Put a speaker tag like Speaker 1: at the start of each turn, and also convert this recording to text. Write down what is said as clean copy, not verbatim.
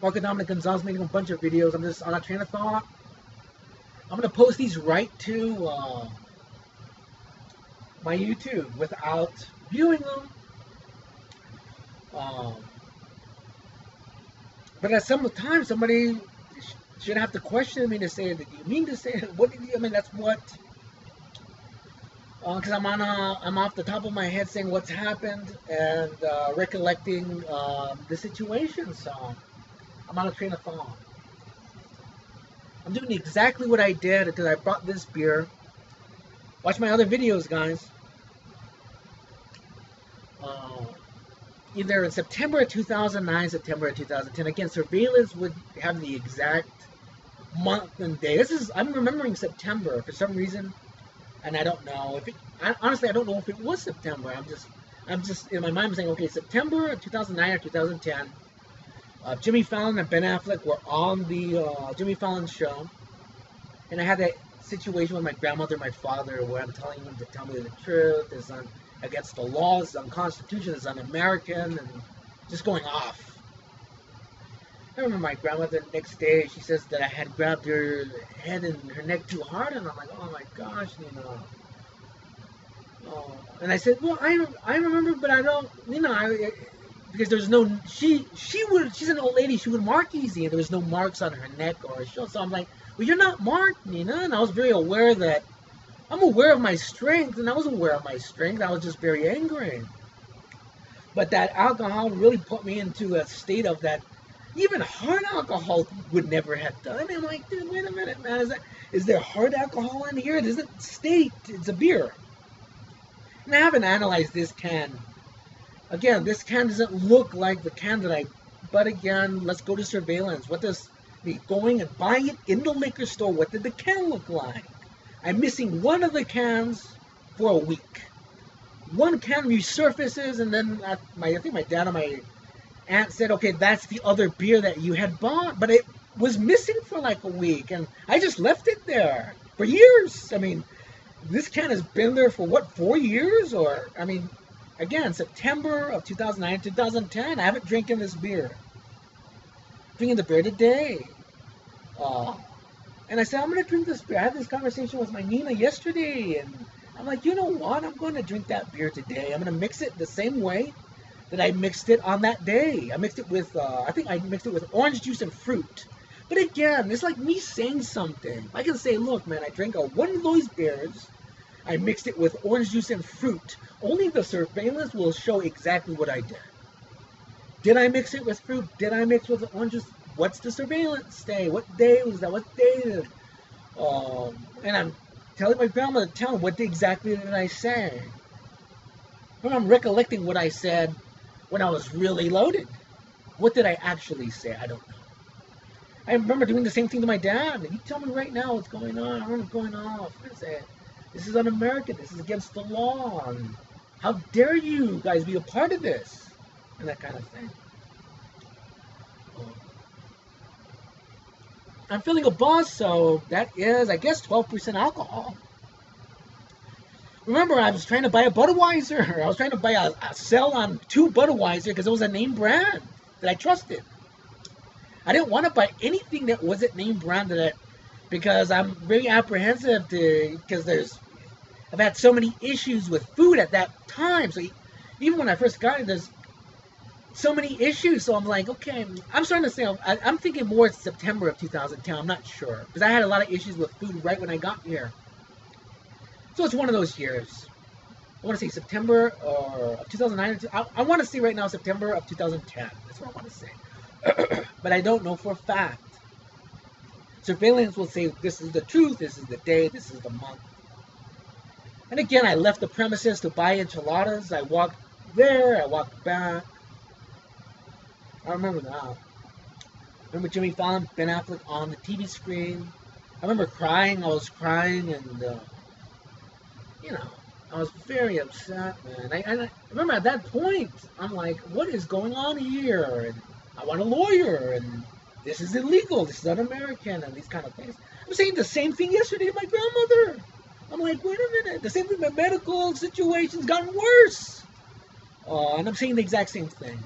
Speaker 1: Marco Dominic Gonzalez making a bunch of videos. I'm just on a train of thought. I'm gonna post these right to my YouTube without viewing them. Um, but at some time, somebody should have to question me to say, "Did you mean to say it? What did you?" I mean, that's what. Because I'm off the top of my head saying what's happened and recollecting the situation. So I'm on a train of thought. I'm doing exactly what I did because I brought this beer. Watch my other videos, guys. Either in September of 2009, September of 2010. Again, surveillance would have the exact month and day. I'm remembering September for some reason, and I don't know if it. Honestly, I don't know if it was September. I'm just in my mind. I'm saying, okay, September of 2009 or 2010. Jimmy Fallon and Ben Affleck were on the Jimmy Fallon show, and I had that situation with my grandmother and my father where I'm telling them to tell me the truth. It's against the laws, it's unconstitutional, it's un-American, and just going off. I remember my grandmother the next day, she says that I had grabbed her head and her neck too hard, and I'm like, oh my gosh, you know. And I said, well, I remember, but I don't, you know, because there's no, she's an old lady, she would mark easy, and there was no marks on her neck or her shoulder, so I'm like, well, you're not marked, Nina, and I was very aware that, I'm aware of my strength, and I was aware of my strength, I was just very angry. But that alcohol really put me into a state of that, even hard alcohol would never have done. I'm like, dude, wait a minute, man, is there hard alcohol in here? It isn't state, it's a beer. And I haven't analyzed this can. Again, this can doesn't look like the can that but again, let's go to surveillance. What does me going and buying it in the liquor store, what did the can look like? I'm missing one of the cans for a week. One can resurfaces, and then I think my dad and my aunt said, okay, that's the other beer that you had bought, but it was missing for like a week, and I just left it there for years. I mean, this can has been there for what, 4 years? Or, I mean, again, September of 2009, 2010, I haven't drinking this beer. Drinking the beer today. And I said, I'm going to drink this beer. I had this conversation with my Nina yesterday, and I'm like, you know what? I'm going to drink that beer today. I'm going to mix it the same way that I mixed it on that day. I mixed it with, I think I mixed it with orange juice and fruit. But again, it's like me saying something. I can say, look, man, I drank one of those beers. I mixed it with orange juice and fruit. Only the surveillance will show exactly what I did. Did I mix it with fruit? Did I mix with orange juice? What's the surveillance day? What day was that? What day did and I'm telling my grandma to tell him what exactly did I say. When I'm recollecting what I said when I was really loaded. What did I actually say? I don't know. I remember doing the same thing to my dad. You tell me right now what's going on. I remember going off and saying, this is un-American. This is against the law. And how dare you guys be a part of this? And that kind of thing. I'm feeling a buzz, so that is, I guess, 12% alcohol. Remember, I was trying to buy a Budweiser. I was trying to buy a sell on 2 Budweiser because it was a name brand that I trusted. I didn't want to buy anything that wasn't name brand because I'm very apprehensive because I've had so many issues with food at that time. So even when I first got it, there's so many issues, so I'm like, okay, I'm starting to say, I'm thinking more it's September of 2010, I'm not sure, because I had a lot of issues with food right when I got here. So it's one of those years. I want to say September of 2009, I want to say right now September of 2010, that's what I want to say. But I don't know for a fact. Surveillance will say, this is the truth, this is the day, this is the month. And again, I left the premises to buy enchiladas, I walked there, I walked back. I remember that. I remember Jimmy Fallon, Ben Affleck on the TV screen. I remember crying. I was crying, and you know, I was very upset, man. I remember at that point, I'm like, what is going on here? And I want a lawyer, and this is illegal. This is un-American, and these kind of things. I'm saying the same thing yesterday to my grandmother. I'm like, wait a minute. The same thing. My medical situation's gotten worse. And I'm saying the exact same thing.